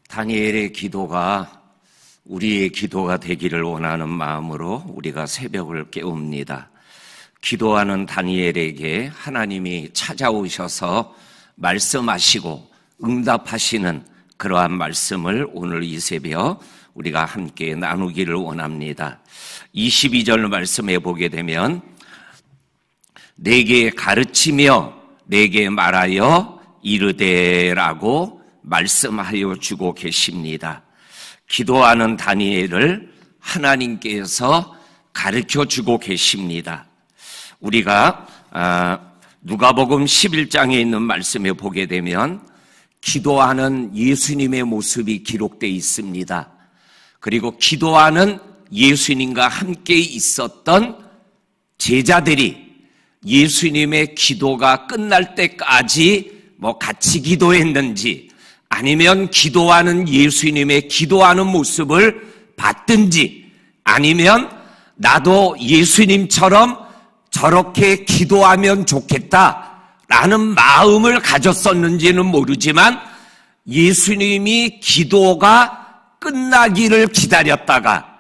다니엘의 기도가 우리의 기도가 되기를 원하는 마음으로 우리가 새벽을 깨웁니다. 기도하는 다니엘에게 하나님이 찾아오셔서 말씀하시고 응답하시는 그러한 말씀을 오늘 이 새벽 우리가 함께 나누기를 원합니다. 22절 말씀에 보게 되면 내게 가르치며 내게 말하여 이르되라고 말씀하여 주고 계십니다. 기도하는 다니엘을 하나님께서 가르쳐 주고 계십니다. 우리가 누가복음 11장에 있는 말씀에 보게 되면 기도하는 예수님의 모습이 기록되어 있습니다. 그리고 기도하는 예수님과 함께 있었던 제자들이 예수님의 기도가 끝날 때까지 같이 기도했는지 아니면 기도하는 예수님의 기도하는 모습을 봤든지 아니면 나도 예수님처럼 저렇게 기도하면 좋겠다라는 마음을 가졌었는지는 모르지만 예수님이 기도가 끝나기를 기다렸다가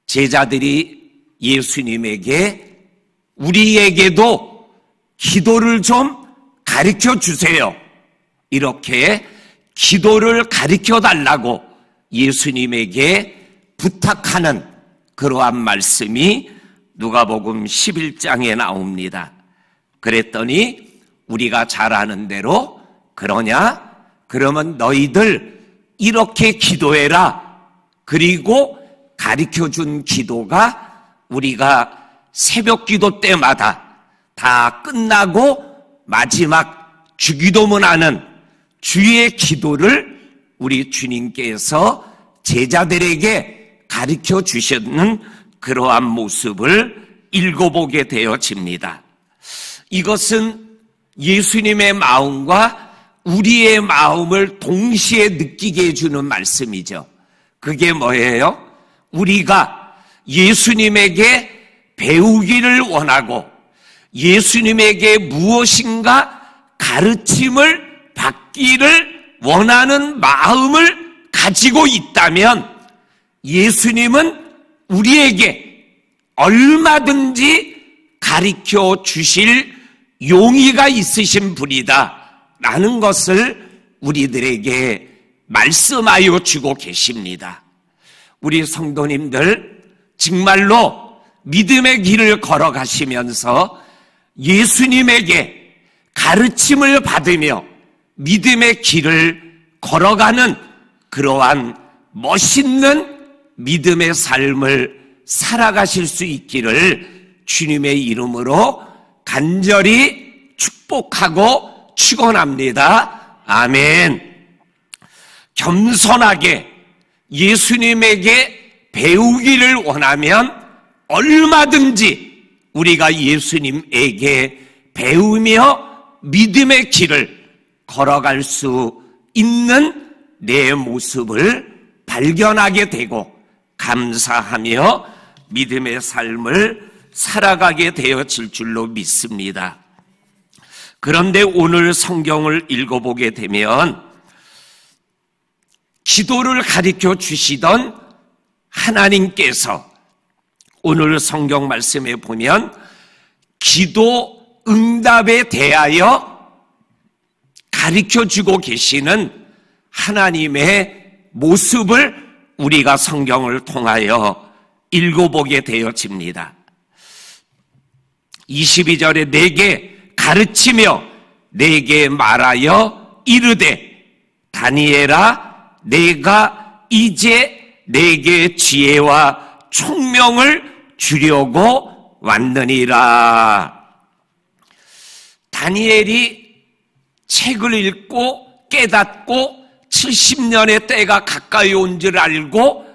제자들이 예수님에게 우리에게도 기도를 좀 가르쳐 주세요. 이렇게 기도를 가르쳐 달라고 예수님에게 부탁하는 그러한 말씀이 누가복음 11장에 나옵니다. 그랬더니 우리가 잘 아는 대로 그러냐? 그러면 너희들 이렇게 기도해라. 그리고 가르쳐 준 기도가 우리가 새벽 기도 때마다 다 끝나고 마지막 주기도문하는 주의 기도를 우리 주님께서 제자들에게 가르쳐 주시는 그러한 모습을 읽어보게 되어집니다. 이것은 예수님의 마음과 우리의 마음을 동시에 느끼게 해주는 말씀이죠. 그게 뭐예요? 우리가 예수님에게 배우기를 원하고 예수님에게 무엇인가 가르침을 받기를 원하는 마음을 가지고 있다면 예수님은 우리에게 얼마든지 가르쳐 주실 용의가 있으신 분이다 라는 것을 우리들에게 말씀하여 주고 계십니다. 우리 성도님들 정말로 믿음의 길을 걸어가시면서 예수님에게 가르침을 받으며 믿음의 길을 걸어가는 그러한 멋있는 믿음의 삶을 살아가실 수 있기를 주님의 이름으로 간절히 축복하고 축원합니다. 아멘. 겸손하게 예수님에게 배우기를 원하면 얼마든지 우리가 예수님에게 배우며 믿음의 길을 걸어갈 수 있는 내 모습을 발견하게 되고 감사하며 믿음의 삶을 살아가게 되어질 줄로 믿습니다. 그런데 오늘 성경을 읽어보게 되면 기도를 가르쳐 주시던 하나님께서 오늘 성경 말씀에 보면 기도 응답에 대하여 가르쳐주고 계시는 하나님의 모습을 우리가 성경을 통하여 읽어보게 되어집니다. 22절에 내게 가르치며 내게 말하여 이르되 다니엘아 내가 이제 내게 지혜와 총명을 주려고 왔느니라. 다니엘이 책을 읽고 깨닫고 70년의 때가 가까이 온 줄 알고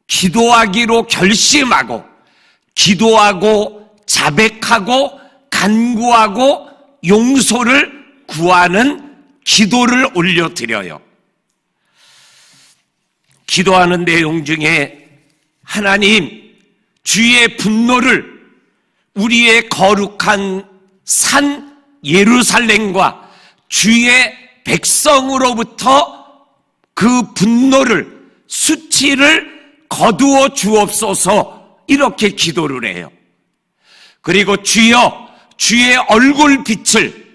기도하기로 결심하고 기도하고 자백하고 간구하고 용서를 구하는 기도를 올려드려요. 기도하는 내용 중에 하나님 주의 분노를 우리의 거룩한 산 예루살렘과 주의 백성으로부터 그 분노를, 수치를 거두어 주옵소서, 이렇게 기도를 해요. 그리고 주여, 주의 얼굴빛을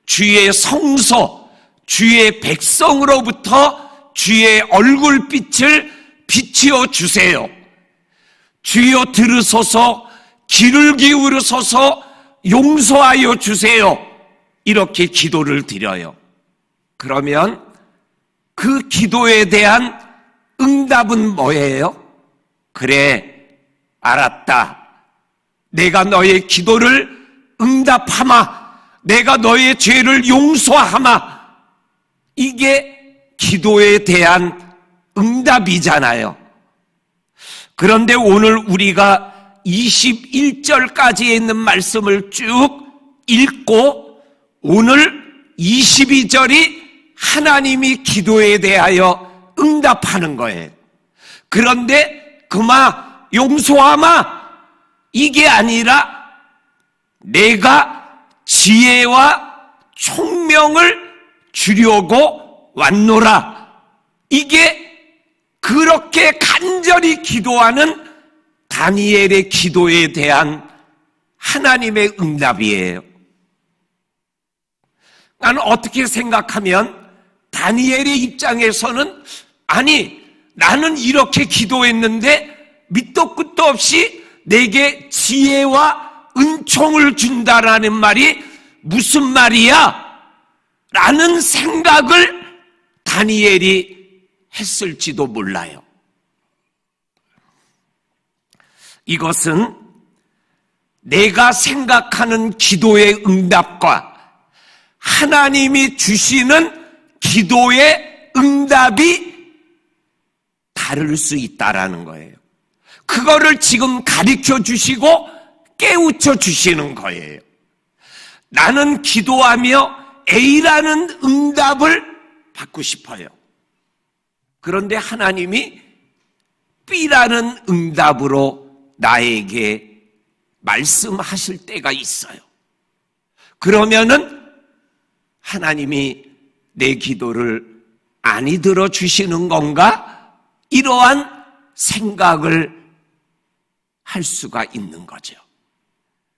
주의 성소, 주의 백성으로부터 주의 얼굴빛을 비추어 주세요. 주여 들으소서, 귀를 기울으소서, 용서하여 주세요. 이렇게 기도를 드려요. 그러면 그 기도에 대한 응답은 뭐예요? 그래, 알았다. 내가 너의 기도를 응답하마. 내가 너의 죄를 용서하마. 이게 기도에 대한 응답이잖아요. 그런데 오늘 우리가 21절까지에 있는 말씀을 쭉 읽고 오늘 22절이 하나님이 기도에 대하여 응답하는 거예요. 그런데 그마 용서하마, 이게 아니라 내가 지혜와 총명을 주려고 왔노라. 이게 그렇게 간절히 기도하는 다니엘의 기도에 대한 하나님의 응답이에요. 나는 어떻게 생각하면 다니엘의 입장에서는, 아니, 나는 이렇게 기도했는데 밑도 끝도 없이 내게 지혜와 은총을 준다라는 말이 무슨 말이야? 라는 생각을 다니엘이 했을지도 몰라요. 이것은 내가 생각하는 기도의 응답과 하나님이 주시는 기도의 응답이 다를 수 있다라는 거예요. 그거를 지금 가르쳐 주시고 깨우쳐 주시는 거예요. 나는 기도하며 A라는 응답을 받고 싶어요. 그런데 하나님이 B라는 응답으로 나에게 말씀하실 때가 있어요. 그러면은 하나님이 내 기도를 아니 들어주시는 건가? 이러한 생각을 할 수가 있는 거죠.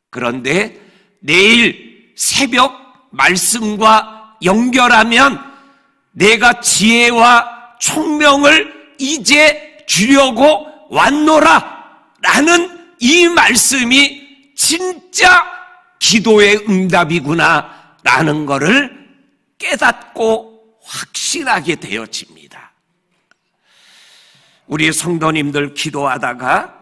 그런데 내일 새벽 말씀과 연결하면 내가 지혜와 총명을 이제 주려고 왔노라 라는 이 말씀이 진짜 기도의 응답이구나 라는 것을 깨닫고 확신하게 되어집니다. 우리 성도님들 기도하다가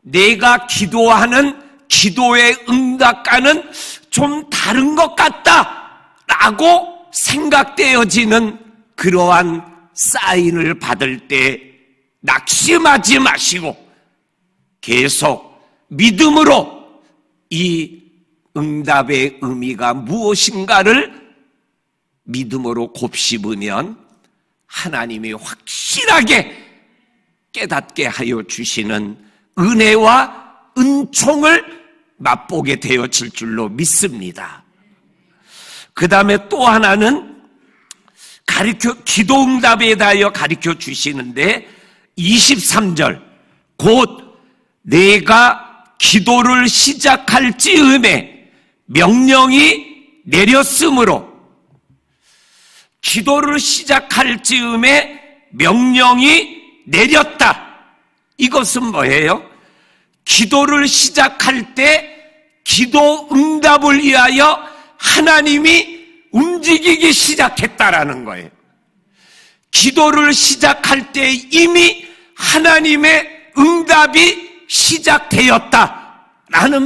내가 기도하는 기도의 응답과는 좀 다른 것 같다라고 생각되어지는 그러한 사인을 받을 때 낙심하지 마시고 계속 믿음으로 이 응답의 의미가 무엇인가를 믿음으로 곱씹으면 하나님이 확실하게 깨닫게 하여 주시는 은혜와 은총을 맛보게 되어질 줄로 믿습니다. 그 다음에 또 하나는 기도 응답에 대하여 가르쳐 주시는데 23절 곧 내가 기도를 시작할 즈음에 명령이 내렸으므로, 기도를 시작할 즈음에 명령이 내렸다. 이것은 뭐예요? 기도를 시작할 때 기도 응답을 위하여 하나님이 움직이기 시작했다라는 거예요. 기도를 시작할 때 이미 하나님의 응답이 시작되었다라는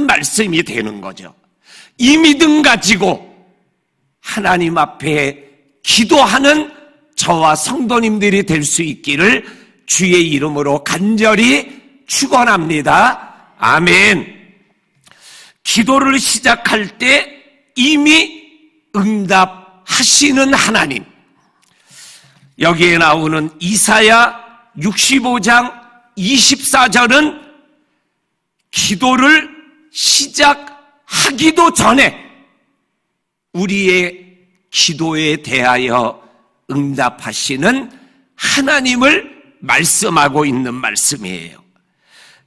말씀이 되는 거죠. 이 믿음 가지고 하나님 앞에 기도하는 저와 성도님들이 될 수 있기를 주의 이름으로 간절히 축원합니다. 아멘. 기도를 시작할 때 이미 응답하시는 하나님, 여기에 나오는 이사야 65장 24절은 기도를 시작하기도 전에 우리의 기도에 대하여 응답하시는 하나님을 말씀하고 있는 말씀이에요.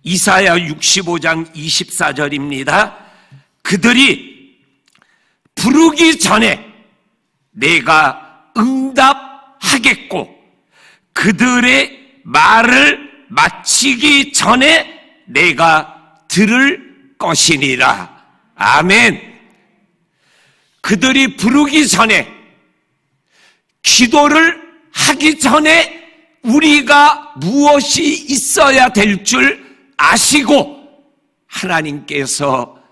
이사야 65장 24절입니다. 그들이 부르기 전에 내가 응답하겠고 그들의 말을 마치기 전에 내가 들을 것이니라. 아멘. 그들이 부르기 전에, 기도를 하기 전에 우리가 무엇이 있어야 될 줄 아시고 하나님께서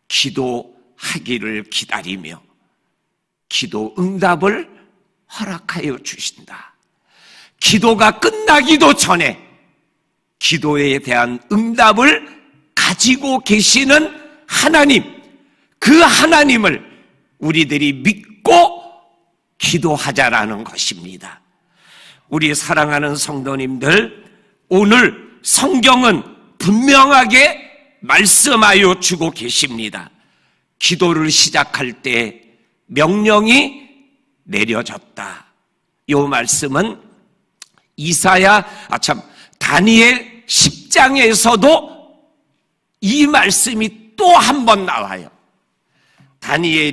기도하기를 기다리며 기도 응답을 허락하여 주신다. 기도가 끝나기도 전에 기도에 대한 응답을 가지고 계시는 하나님, 그 하나님을 우리들이 믿고 기도하자라는 것입니다. 우리 사랑하는 성도님들, 오늘 성경은 분명하게 말씀하여 주고 계십니다. 기도를 시작할 때 명령이 내려졌다. 이 말씀은 다니엘 10장에서도 이 말씀이 또 한 번 나와요. 다니엘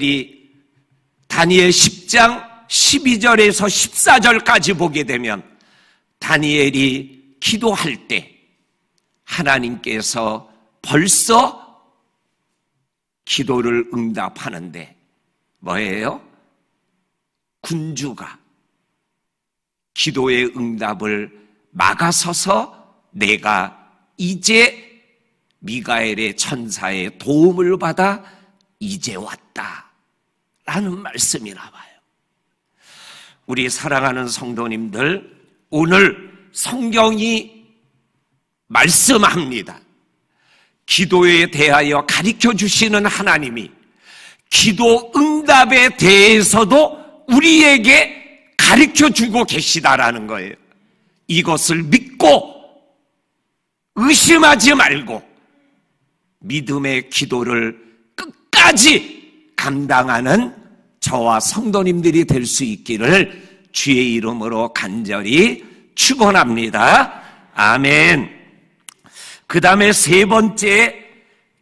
10장 12절에서 14절까지 보게 되면 다니엘이 기도할 때 하나님께서 벌써 기도를 응답하는데 뭐예요? 군주가 기도의 응답을 막아서서 내가 이제 미가엘의 천사의 도움을 받아 이제 왔다 라는 말씀이 나와요. 우리 사랑하는 성도님들, 오늘 성경이 말씀합니다. 기도에 대하여 가르쳐 주시는 하나님이 기도 응답에 대해서도 우리에게 가르쳐 주고 계시다라는 거예요. 이것을 믿고 의심하지 말고 믿음의 기도를 끝까지 감당하는 저와 성도님들이 될 수 있기를 주의 이름으로 간절히 축원합니다. 아멘. 그 다음에 세 번째,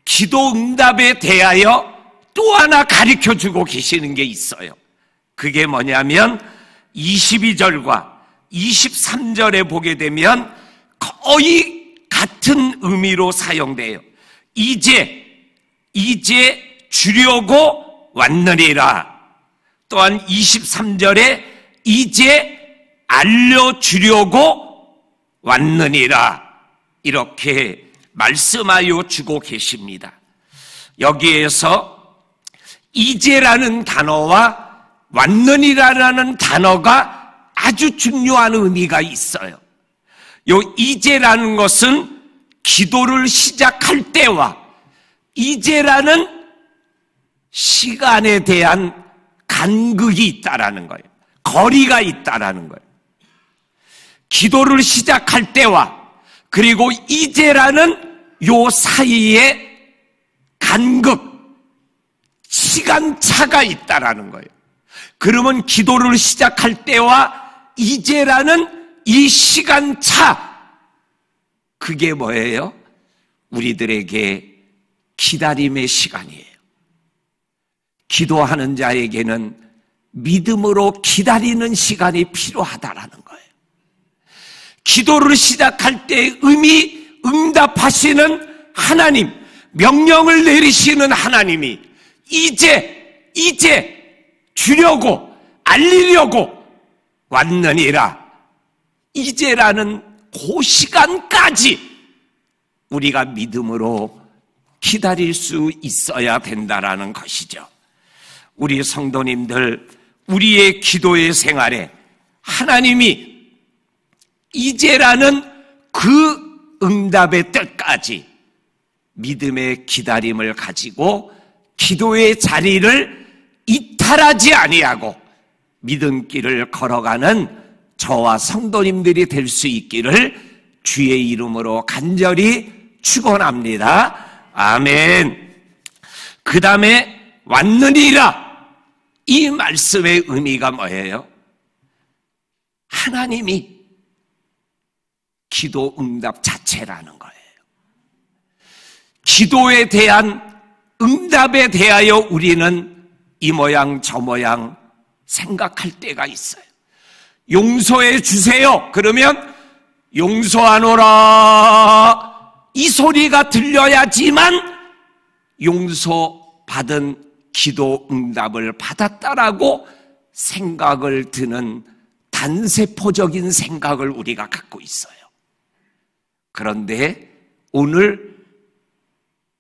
기도 응답에 대하여 또 하나 가르쳐 주고 계시는 게 있어요. 그게 뭐냐면 22절과 23절에 보게 되면 거의 같은 의미로 사용돼요. 이제 주려고 왔느니라. 또한 23절에 이제 알려주려고 왔느니라. 이렇게 말씀하여 주고 계십니다. 여기에서 이제라는 단어와 왔느니라라는 단어가 아주 중요한 의미가 있어요. 요 이제라는 것은 기도를 시작할 때와 이제라는 시간에 대한 간극이 있다라는 거예요. 거리가 있다라는 거예요. 기도를 시작할 때와 그리고 이제라는 요 사이에 간극, 시간차가 있다라는 거예요. 그러면 기도를 시작할 때와 이제라는 이 시간차, 그게 뭐예요? 우리들에게 기다림의 시간이에요. 기도하는 자에게는 믿음으로 기다리는 시간이 필요하다라는 거예요. 기도를 시작할 때 응답하시는 하나님, 명령을 내리시는 하나님이 이제 주려고 알리려고 왔느니라. 이제라는 그 시간까지 우리가 믿음으로 기다릴 수 있어야 된다라는 것이죠. 우리 성도님들, 우리의 기도의 생활에 하나님이 이제라는 그 응답의 때까지 믿음의 기다림을 가지고 기도의 자리를 이탈하지 아니하고 믿음길을 걸어가는 저와 성도님들이 될 수 있기를 주의 이름으로 간절히 축원합니다. 아멘. 그 다음에 왔느니라, 이 말씀의 의미가 뭐예요? 하나님이 기도 응답 자체라는 거예요. 기도에 대한 응답에 대하여 우리는 이 모양 저 모양 생각할 때가 있어요. 용서해 주세요. 그러면 용서하노라 이 소리가 들려야지만 용서받은 기도 응답을 받았다라고 생각을 드는 단세포적인 생각을 우리가 갖고 있어요. 그런데 오늘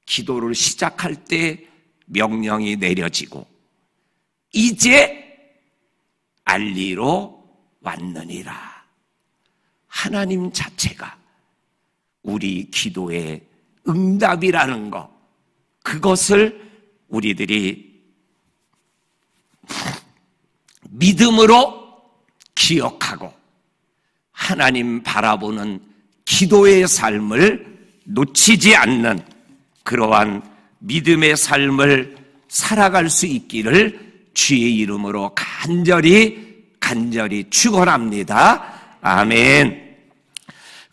기도를 시작할 때 명령이 내려지고 이제 알리러 왔느니라. 하나님 자체가 우리 기도의 응답이라는 것, 그것을 우리들이 믿음으로 기억하고 하나님 바라보는 기도의 삶을 놓치지 않는 그러한 믿음의 삶을 살아갈 수 있기를 주의 이름으로 간절히 축원합니다. 아멘.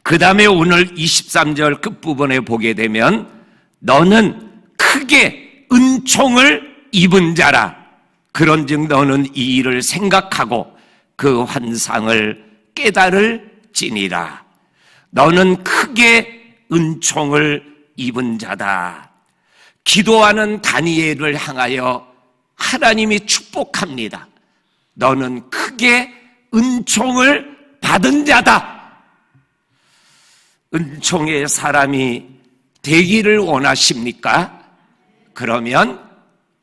그 다음에 오늘 23절 끝부분에 보게 되면 너는 크게 은총을 입은 자라. 그런즉 너는 이 일을 생각하고 그 환상을 깨달을지니라. 너는 크게 은총을 입은 자다. 기도하는 다니엘을 향하여 하나님이 축복합니다. 너는 크게 은총을 받은 자다. 은총의 사람이 되기를 원하십니까? 그러면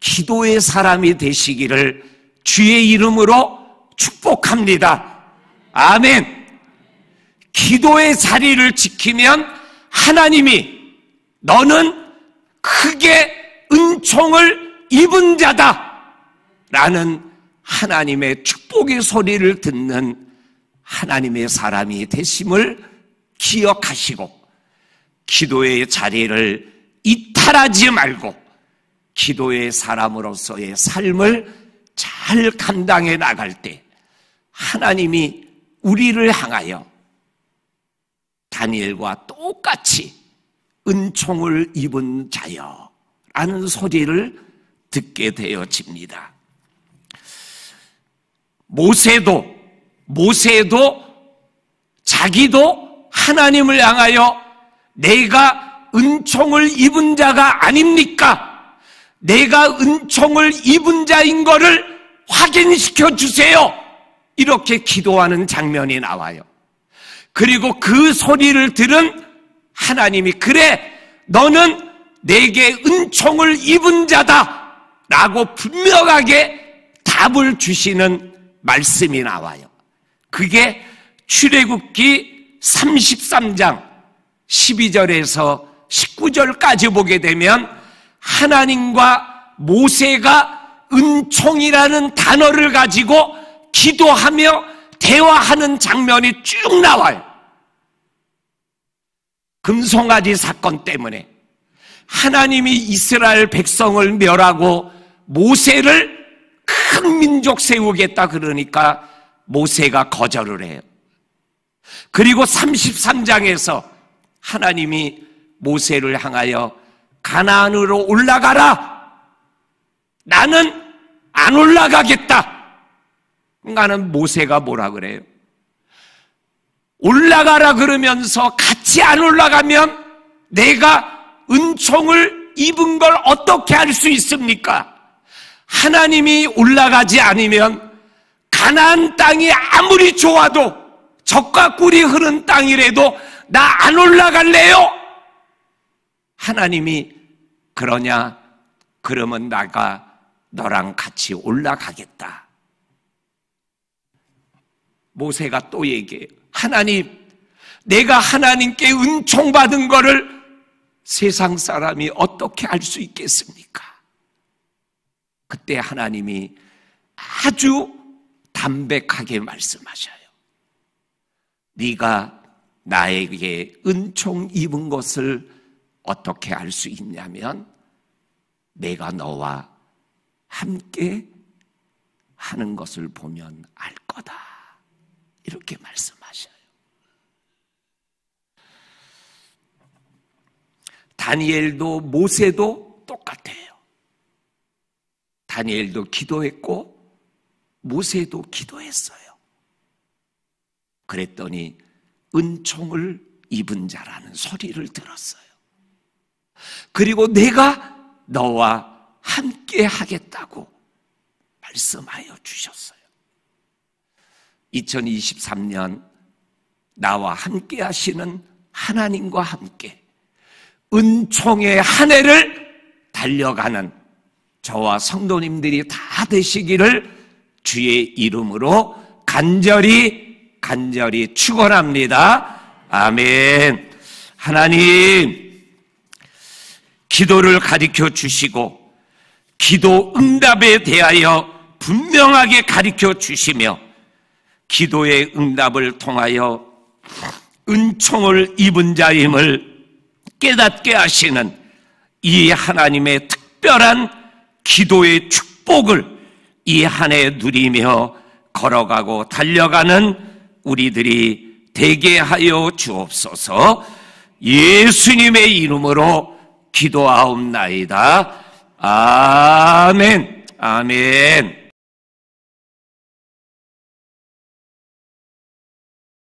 기도의 사람이 되시기를 주의 이름으로 축복합니다. 아멘. 기도의 자리를 지키면 하나님이 너는 크게 은총을 입은 자다 라는 하나님의 축복의 소리를 듣는 하나님의 사람이 되심을 기억하시고 기도의 자리를 이탈하지 말고 기도의 사람으로서의 삶을 잘 감당해 나갈 때 하나님이 우리를 향하여 다니엘과 똑같이 은총을 입은 자여 라는 소리를 듣게 되어집니다. 모세도 자기도 하나님을 향하여 내가 은총을 입은 자가 아닙니까? 내가 은총을 입은 자인 것을 확인시켜 주세요. 이렇게 기도하는 장면이 나와요. 그리고 그 소리를 들은 하나님이 그래 너는 내게 은총을 입은 자다 라고 분명하게 답을 주시는 말씀이 나와요. 그게 출애굽기 33장 12절에서 19절까지 보게 되면 하나님과 모세가 은총이라는 단어를 가지고 기도하며 대화하는 장면이 쭉 나와요. 금송아지 사건 때문에 하나님이 이스라엘 백성을 멸하고 모세를 큰 민족 세우겠다 그러니까 모세가 거절을 해요. 그리고 33장에서 하나님이 모세를 향하여 가나안으로 올라가라. 나는 안 올라가겠다. 나는 모세가 뭐라 그래요? 올라가라 그러면서 같이 안 올라가면 내가 은총을 입은 걸 어떻게 할 수 있습니까? 하나님이 올라가지 않으면 가나안 땅이 아무리 좋아도 젖과 꿀이 흐른 땅이라도 나 안 올라갈래요? 하나님이 그러냐? 그러면 나가 너랑 같이 올라가겠다. 모세가 또 얘기해요. 하나님, 내가 하나님께 은총받은 거를 세상 사람이 어떻게 알 수 있겠습니까? 그때 하나님이 아주 담백하게 말씀하셔요. 네가 나에게 은총 입은 것을 어떻게 알 수 있냐면 내가 너와 함께 하는 것을 보면 알 거다. 이렇게 말씀하셔요. 다니엘도 모세도 똑같아요. 다니엘도 기도했고 모세도 기도했어요. 그랬더니 은총을 입은 자라는 소리를 들었어요. 그리고 내가 너와 함께 하겠다고 말씀하여 주셨어요. 2023년 나와 함께 하시는 하나님과 함께 은총의 한 해를 달려가는 저와 성도님들이 다 되시기를 주의 이름으로 간절히 축원합니다. 아멘. 하나님, 기도를 가르쳐 주시고 기도 응답에 대하여 분명하게 가르쳐 주시며 기도의 응답을 통하여 은총을 입은 자임을 깨닫게 하시는 이 하나님의 특별한 기도의 축복을 이 한 해 누리며 걸어가고 달려가는 우리들이 되게 하여 주옵소서. 예수님의 이름으로 기도하옵나이다. 아멘. 아멘.